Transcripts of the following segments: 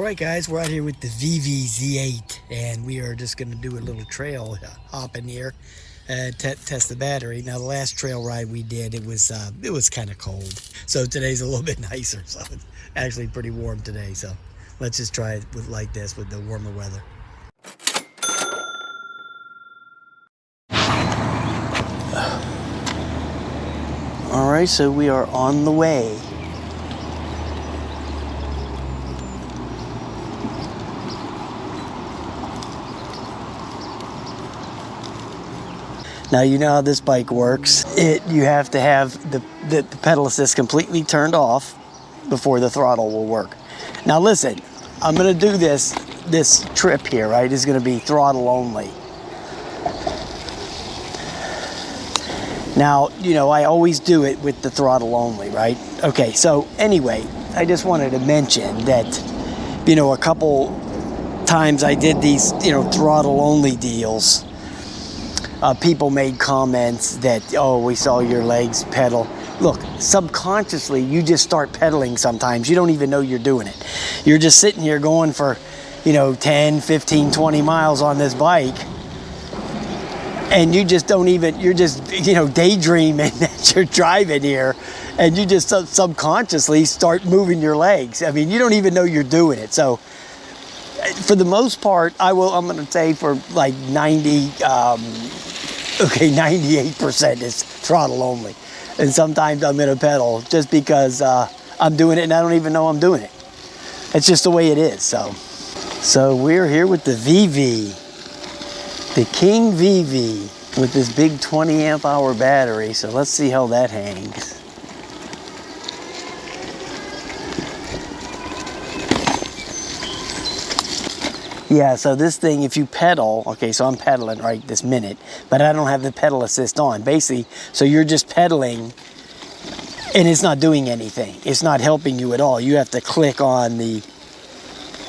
Alright guys, we're out here with the VIVI Z8 and we are just going to do a little trail hop in here and test the battery. Now the last trail ride we did, it was kind of cold. So today's a little bit nicer, so it's actually pretty warm today. So let's just try it like this with the warmer weather. Alright, so we are on the way. Now you know how this bike works. You have to have the pedal assist completely turned off before the throttle will work. Now listen, I'm gonna do this trip here, right? It's gonna be throttle only. Now, you know, I always do it with the throttle only, right? Okay, so anyway, I just wanted to mention that, you know, a couple times I did these, you know, throttle only deals. People made comments that, oh, we saw your legs pedal. Look, subconsciously, you just start pedaling sometimes. You don't even know you're doing it. You're just sitting here going for, you know, 10, 15, 20 miles on this bike. And you just don't even, you're just, you know, daydreaming that you're driving here. And you just subconsciously start moving your legs. I mean, you don't even know you're doing it. So, for the most part, I'm going to say for like 98% is throttle only. And sometimes I'm going to pedal just because I'm doing it and I don't even know I'm doing it. It's just the way it is. So we're here with the VIVI, the King VIVI with this big 20 amp hour battery. So let's see how that hangs. Yeah, so this thing, if you pedal, okay, so I'm pedaling right this minute, but I don't have the pedal assist on. Basically, so you're just pedaling and it's not doing anything. It's not helping you at all. You have to click on the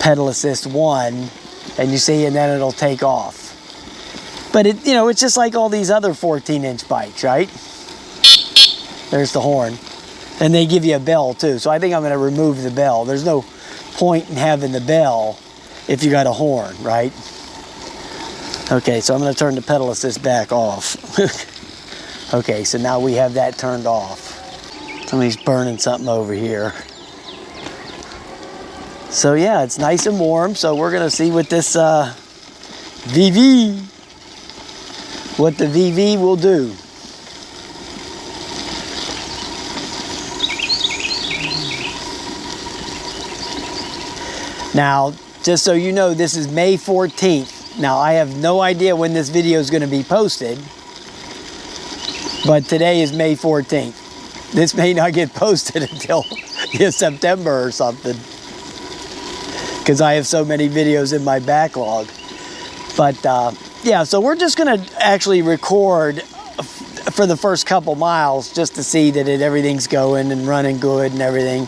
pedal assist 1 and you see, and then it'll take off. But it, you know, it's just like all these other 14-inch bikes, right? There's the horn. And they give you a bell too. So I think I'm going to remove the bell. There's no point in having the bell if you got a horn, right? Okay, so I'm going to turn the pedal assist back off. Okay, so now we have that turned off. Somebody's burning something over here. So yeah, it's nice and warm. So we're going to see what this VIVI, what the VIVI will do. Now, just so you know, this is May 14th. Now, I have no idea when this video is going to be posted, but today is May 14th. This may not get posted until September or something, because I have so many videos in my backlog. But, yeah, so we're just going to actually record for the first couple miles just to see that everything's going and running good and everything.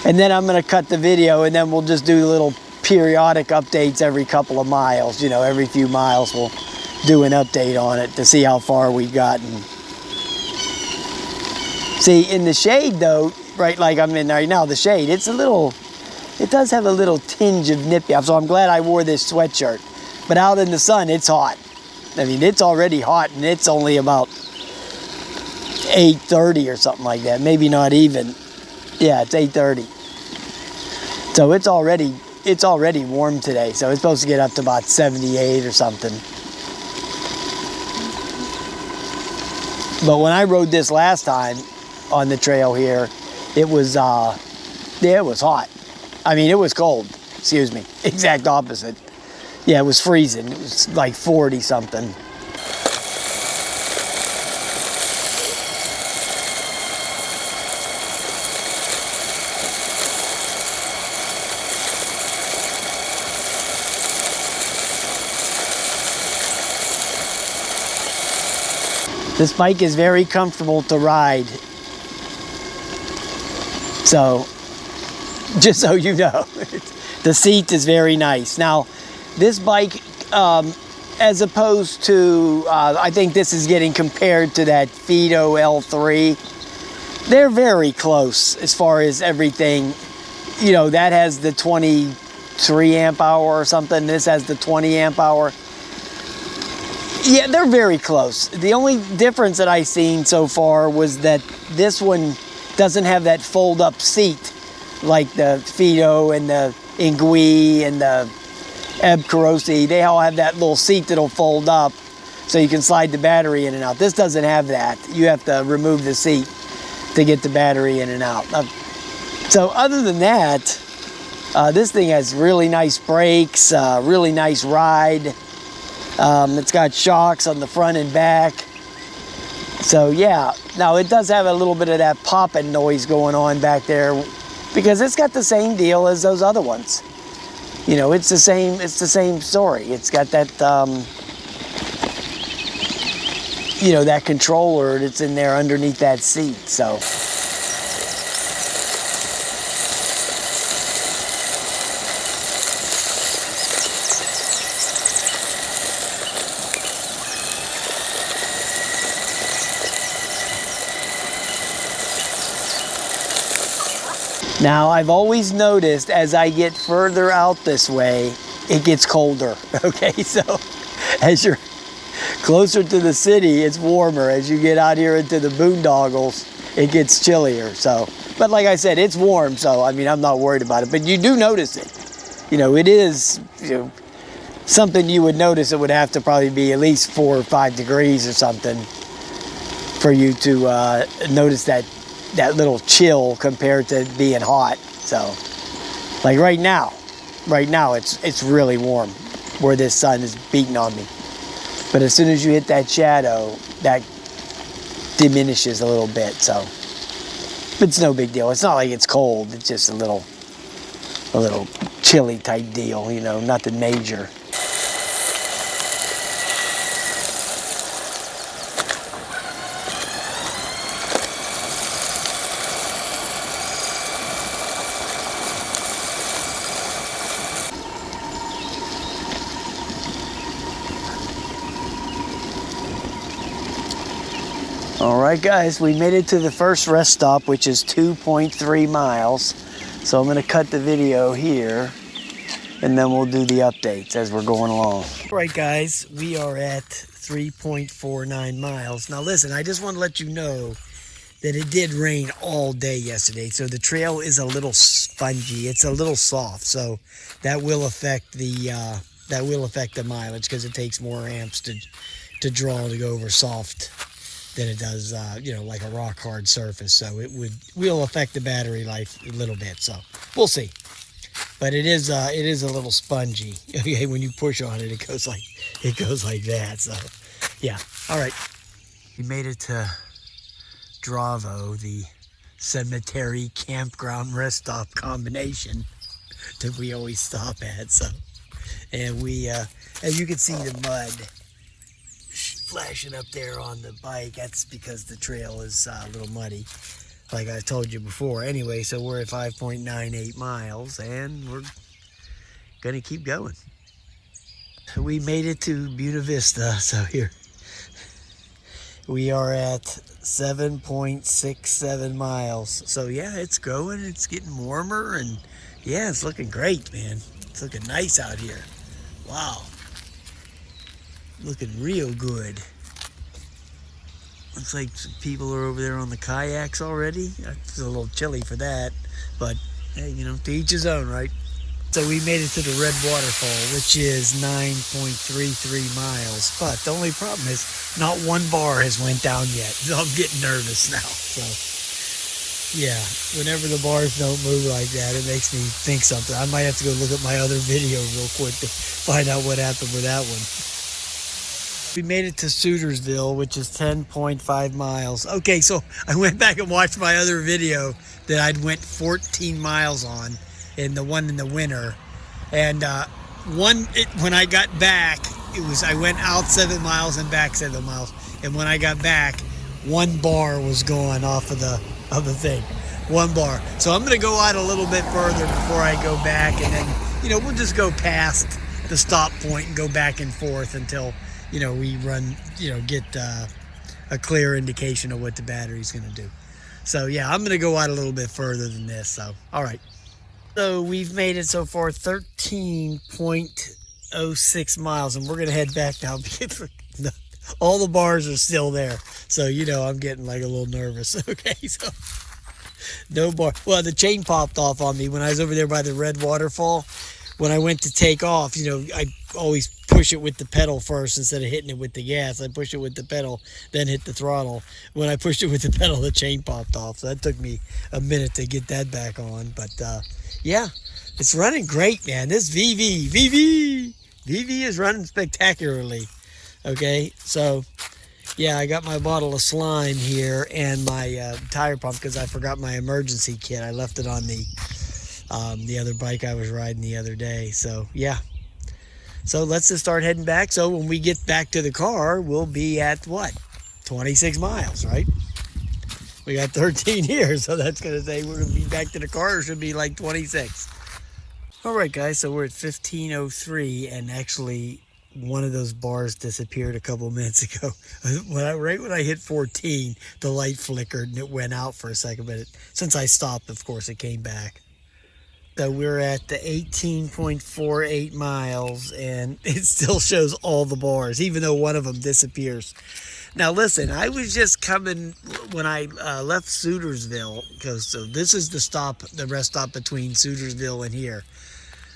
And then I'm going to cut the video, and then we'll just do little periodic updates every couple of miles. You know, every few miles we'll do an update on it to see how far we've gotten. See, in the shade though, right, like I'm in right now, the shade, it does have a little tinge of nippy. So I'm glad I wore this sweatshirt. But out in the sun, it's hot. I mean, it's already hot, and it's only about 8:30 or something like that. Maybe not even. Yeah, it's 8:30. So it's already warm today. So it's supposed to get up to about 78 or something. But when I rode this last time on the trail here, it was yeah, it was hot. I mean, it was cold. Excuse me. Exact opposite. Yeah, it was freezing. It was like 40 something. This bike is very comfortable to ride. So, just so you know, the seat is very nice. Now, this bike, as opposed to, I think this is getting compared to that Fido L3. They're very close as far as everything. You know, that has the 20 3 amp hour or something. This has the 20 amp hour. Yeah, they're very close. The only difference that I've seen so far was that this one doesn't have that fold up seat like the Fido and the Ingui and the Eb Carosi. They all have that little seat that'll fold up so you can slide the battery in and out. This doesn't have that. You have to remove the seat to get the battery in and out. So other than that, this thing has really nice brakes, really nice ride. It's got shocks on the front and back. So yeah, now it does have a little bit of that popping noise going on back there because it's got the same deal as those other ones. You know, it's the same story. It's got that, you know, that controller that's in there underneath that seat, so. Now, I've always noticed as I get further out this way, it gets colder, okay? So as you're closer to the city, it's warmer. As you get out here into the boondoggles, it gets chillier. So, but like I said, it's warm, so I mean, I'm not worried about it. But you do notice it. You know, it is, you know, something you would notice. It would have to probably be at least 4 or 5 degrees or something for you to notice that little chill compared to being hot. So like right now it's really warm where this sun is beating on me, but as soon as you hit that shadow, that diminishes a little bit. So it's no big deal. It's not like it's cold. It's just a little chilly type deal, you know, nothing major. All right, guys, we made it to the first rest stop, which is 2.3 miles. So I'm going to cut the video here, and then we'll do the updates as we're going along. All right, guys, we are at 3.49 miles. Now, listen, I just want to let you know that it did rain all day yesterday, so the trail is a little spongy. It's a little soft, so that will affect the mileage because it takes more amps to draw to go over soft than it does, you know, like a rock hard surface. So it will affect the battery life a little bit. So we'll see. But it is a little spongy. Okay, when you push on it, it goes like that. So yeah. All right. We made it to Dravo, the cemetery campground rest stop combination that we always stop at. So, and we, as you can see, the mud flashing up there on the bike. That's because the trail is a little muddy, like I told you before. Anyway, so we're at 5.98 miles and we're gonna keep going. We made it to Buena Vista, so here we are at 7.67 miles. So yeah, it's going, it's getting warmer, and yeah, it's looking great, man. It's looking nice out here. Wow. Looking real good. Looks like some people are over there on the kayaks already. It's a little chilly for that, but hey, you know, to each his own, right? So we made it to the Red Waterfall, which is 9.33 miles. But the only problem is not one bar has went down yet. So I'm getting nervous now. So yeah, whenever the bars don't move like that, it makes me think something. I might have to go look at my other video real quick to find out what happened with that one. We made it to Sutersville, which is 10.5 miles. Okay, so I went back and watched my other video that I'd went 14 miles on, in the one in the winter. And when I got back, I went out 7 miles and back 7 miles. And when I got back, 1 bar was going off of the thing. 1 bar. So I'm gonna go out a little bit further before I go back, and then, you know, we'll just go past the stop point and go back and forth until, you know, we run, you know, get a clear indication of what the battery's going to do. So yeah, I'm going to go out a little bit further than this. So, all right. So we've made it so far 13.06 miles, and we're going to head back now because all the bars are still there. So, I'm getting like a little nervous. Okay, so no bar. Well, the chain popped off on me when I was over there by the red waterfall. When I went to take off, I always push it with the pedal first instead of hitting it with the gas. I push it with the pedal, then hit the throttle. When I pushed it with the pedal, the chain popped off. So that took me a minute to get that back on. But yeah, it's running great, man. This VIVI is running spectacularly. Okay, so yeah, I got my bottle of slime here and my tire pump because I forgot my emergency kit. I left it on the other bike I was riding the other day. So yeah, so let's just start heading back. So when we get back to the car, we'll be at what, 26 miles, right? We got 13 here, so that's gonna say we're gonna be back to the car. It should be like 26. All right, guys, so we're at 15:03, and actually one of those bars disappeared a couple minutes ago. Right when I hit 14, the light flickered and it went out for a second, but since I stopped, of course, it came back. So we're at the 18.48 miles, and it still shows all the bars, even though one of them disappears. Now listen, I was just coming when I left Sutersville, so this is the rest stop between Sutersville and here.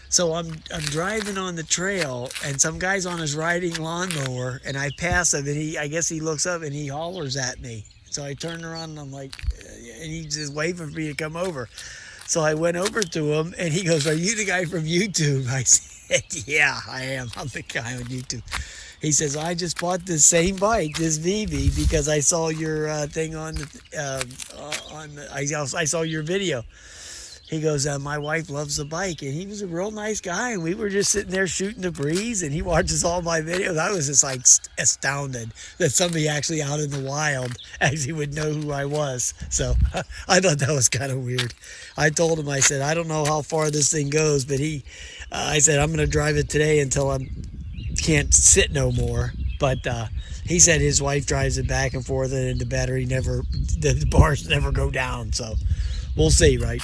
So I'm driving on the trail, and some guy's on his riding lawnmower, and I pass him, and I guess he looks up and he hollers at me. So I turn around and I'm like, and he's just waving for me to come over. So I went over to him, and he goes, "Are you the guy from YouTube?" I said, "Yeah, I am. I'm the guy on YouTube." He says, "I just bought this same bike, this VIVI, because I saw your thing on I saw your video." He goes, "My wife loves the bike," and he was a real nice guy, and we were just sitting there shooting the breeze, and he watches all my videos. I was just like astounded that somebody actually out in the wild actually would know who I was. So I thought that was kind of weird. I told him, I said, "I don't know how far this thing goes," but I said, "I'm going to drive it today until I can't sit no more." But he said his wife drives it back and forth, and the bars never go down. So we'll see, right?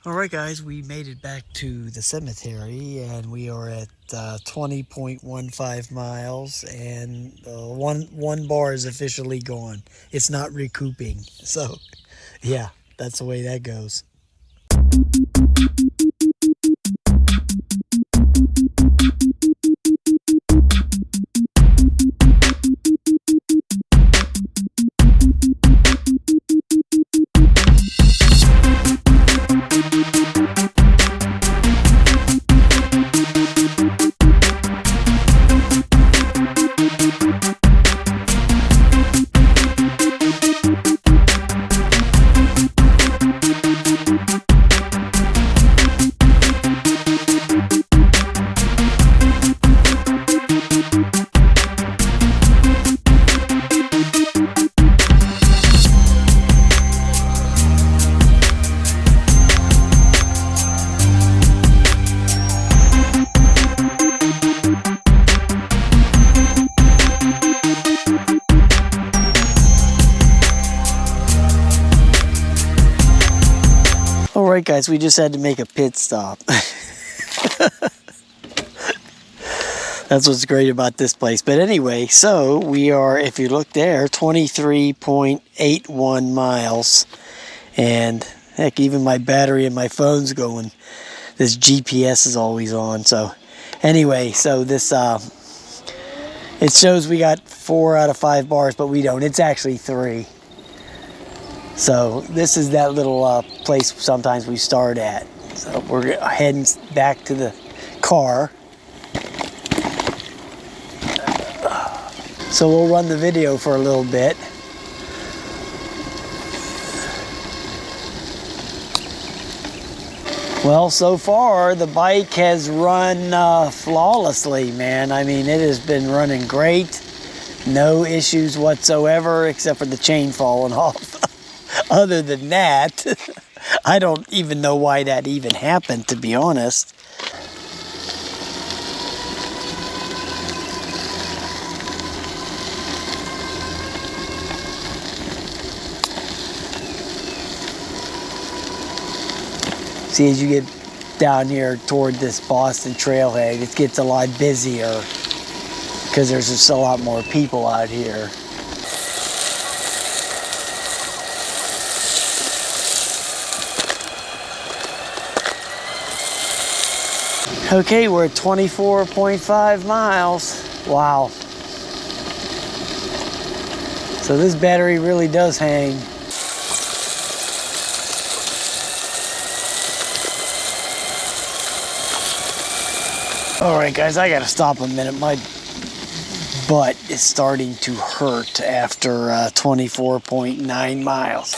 All right, guys, we made it back to the cemetery, and we are at 20.15 miles, and one bar is officially gone. It's not recouping. So, yeah, that's the way that goes. Alright guys, we just had to make a pit stop. That's what's great about this place. But anyway, so we are, if you look there, 23.81 miles. And heck, even my battery and my phone's going. This GPS is always on. So anyway, so this, it shows we got 4 out of 5 bars, but we don't. It's actually 3. So this is that little place sometimes we start at. So we're heading back to the car. So we'll run the video for a little bit. Well, so far the bike has run flawlessly, man. I mean, it has been running great. No issues whatsoever except for the chain falling off. Other than that, I don't even know why that even happened, to be honest. See, as you get down here toward this Boston trailhead, it gets a lot busier because there's just a lot more people out here. Okay, we're at 24.5 miles. Wow. So this battery really does hang. All right, guys, I gotta stop a minute. My butt is starting to hurt after 24.9 miles.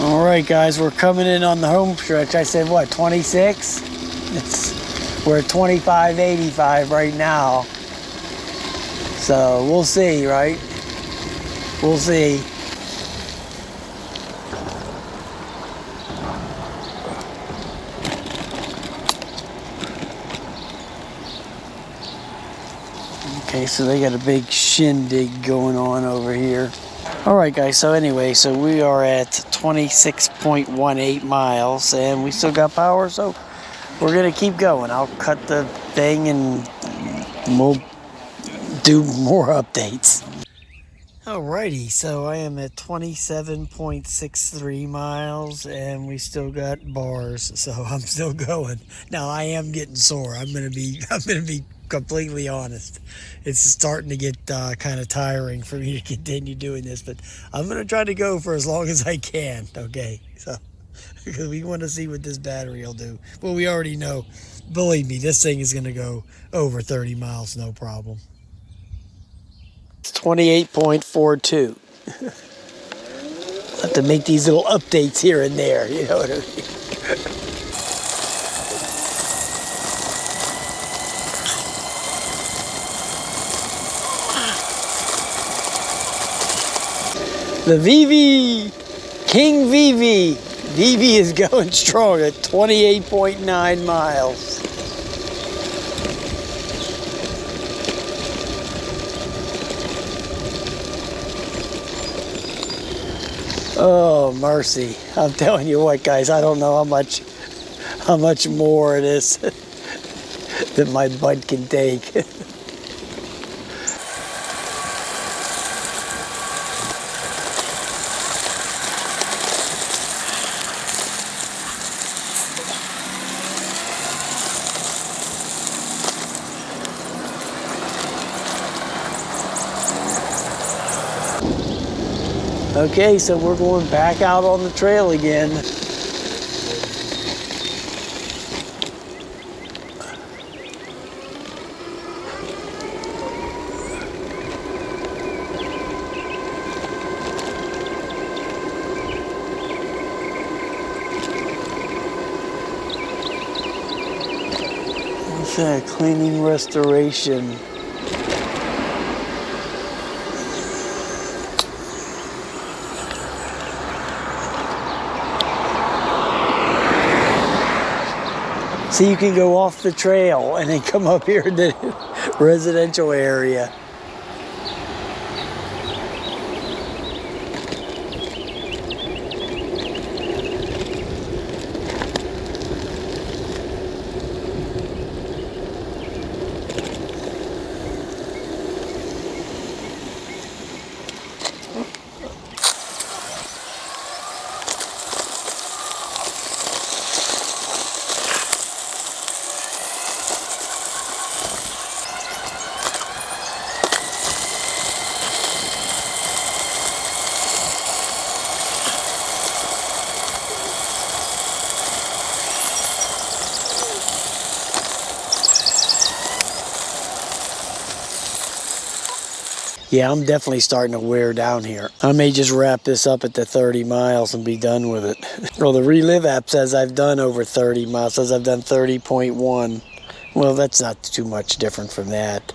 All right, guys, we're coming in on the home stretch. I said, what, 26? We're at 25.85 right now. So we'll see, right? We'll see. Okay, so they got a big shindig going on over here. All right, guys, so anyway, so we are at 26.18 miles and we still got power, so we're gonna keep going. I'll cut the thing and we'll do more updates. Alrighty, so I am at 27.63 miles and we still got bars, so I'm still going. Now I am getting sore. I'm gonna be completely honest. It's starting to get kind of tiring for me to continue doing this, but I'm gonna try to go for as long as I can. Okay, so because we want to see what this battery will do. Well, we already know. Believe me, this thing is gonna go over 30 miles, no problem. It's 28.42. Have to make these little updates here and there, you know what I mean? The VIVI, King VIVI. VIVI is going strong at 28.9 miles. Oh, mercy. I'm telling you what, guys, I don't know how much more it is that my butt can take. Okay, so we're going back out on the trail again. What's that? Cleaning restoration. So you can go off the trail and then come up here to the residential area. Yeah, I'm definitely starting to wear down here. I may just wrap this up at the 30 miles and be done with it. Well, the Relive app says I've done over 30 miles, says I've done 30.1. Well, that's not too much different from that.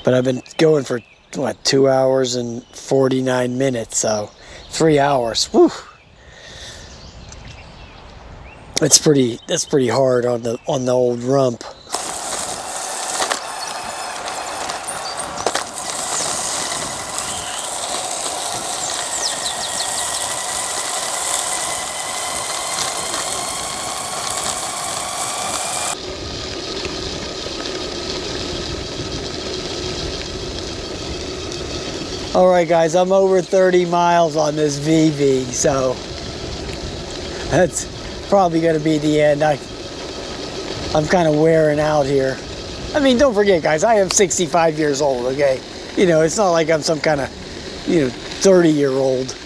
But I've been going for, what, 2 hours and 49 minutes, so 3 hours. Whew. That's pretty hard on the old rump. All right, guys, I'm over 30 miles on this VIVI, so that's probably going to be the end. I'm kind of wearing out here. I mean, don't forget, guys, I am 65 years old, okay? You know, it's not like I'm some kind of, 30-year-old.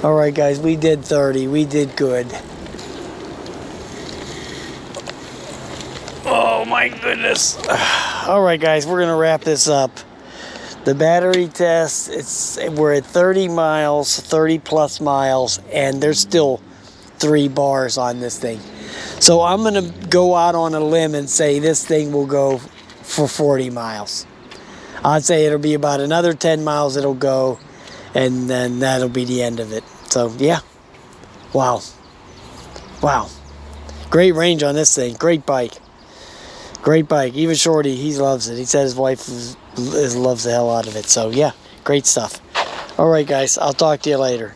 All right, guys, we did 30. We did good. Oh my goodness. All right, guys, we're gonna wrap this up. The battery test, we're at 30 miles, 30 plus miles, and there's still 3 bars on this thing. So I'm gonna go out on a limb and say this thing will go for 40 miles. I'd say it'll be about another 10 miles it'll go, and then that'll be the end of it. So yeah, wow. Great range on this thing, great bike. Great bike. Even Shorty, he loves it. He said his wife loves the hell out of it. So, yeah, great stuff. All right, guys. I'll talk to you later.